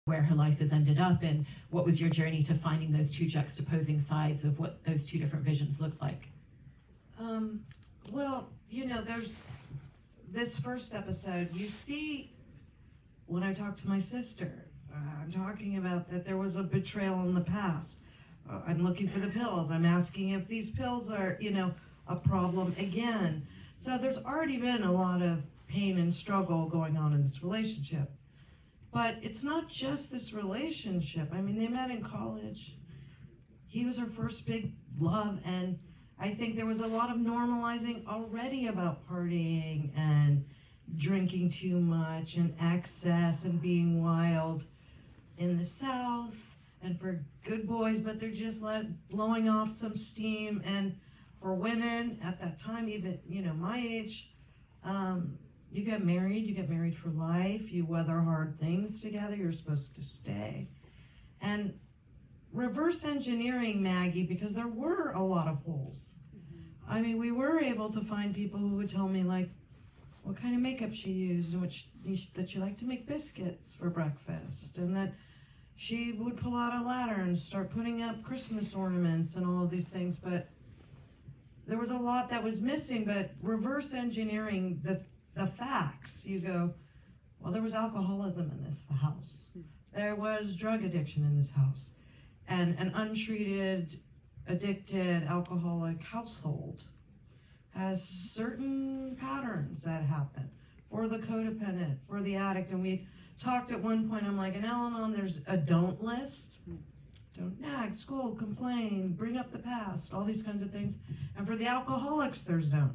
where her life has ended up, and what was your journey to finding those two juxtaposing sides of what those two different visions looked like? Well, there's this first episode, you see, when I talk to my sister, I'm talking about that there was a betrayal in the past. I'm looking for the pills. I'm asking if these pills are, a problem again. So there's already been a lot of pain and struggle going on in this relationship. But it's not just this relationship. I mean, they met in college. He was her first big love, and I think there was a lot of normalizing already about partying and drinking too much and excess and being wild in the South, and for good boys, but they're just blowing off some steam. And for women at that time, even my age, you get married for life, you weather hard things together, you're supposed to stay. And reverse engineering Maggie, because there were a lot of holes. I mean, we were able to find people who would tell me, like, what kind of makeup she used, and that she liked to make biscuits for breakfast, and that she would pull out a ladder and start putting up Christmas ornaments and all of these things. But there was a lot that was missing. But reverse engineering the facts, you go, well, there was alcoholism in this house. There was drug addiction in this house. And an untreated, addicted, alcoholic household has certain patterns that happen for the codependent, for the addict. And we talked at one point, I'm like, in Al-Anon, there's a don't list. Don't nag, scold, complain, bring up the past, all these kinds of things. And for the alcoholics, there's don't.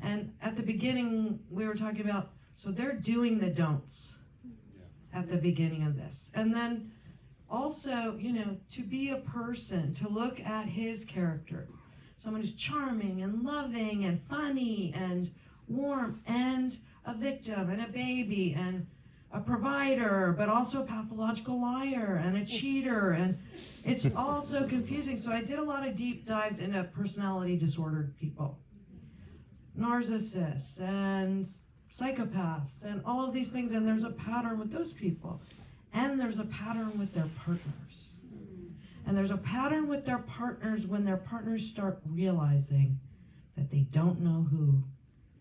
And at the beginning, we were talking about, so they're doing the don'ts at the beginning of this. And then also, to be a person, to look at his character, someone who's charming and loving and funny and warm and a victim and a baby and a provider, but also a pathological liar and a cheater, and it's all so confusing. So I did a lot of deep dives into personality disordered people, narcissists and psychopaths and all of these things, and there's a pattern with those people, and there's a pattern with their partners, and there's a pattern with their partners when their partners start realizing that they don't know who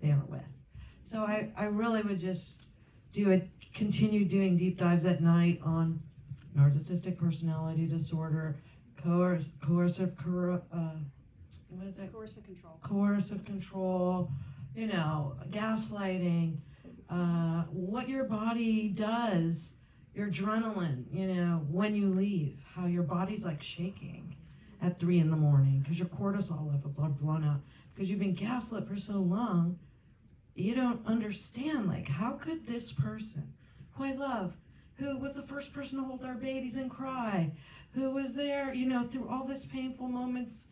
they are with. So I really would just continue doing deep dives at night on narcissistic personality disorder, coercive control, gaslighting, what your body does, your adrenaline, when you leave, how your body's like shaking at 3 a.m. because your cortisol levels are blown out because you've been gaslit for so long. You don't understand, like, how could this person who I love, who was the first person to hold our babies and cry, who was there, through all this painful moments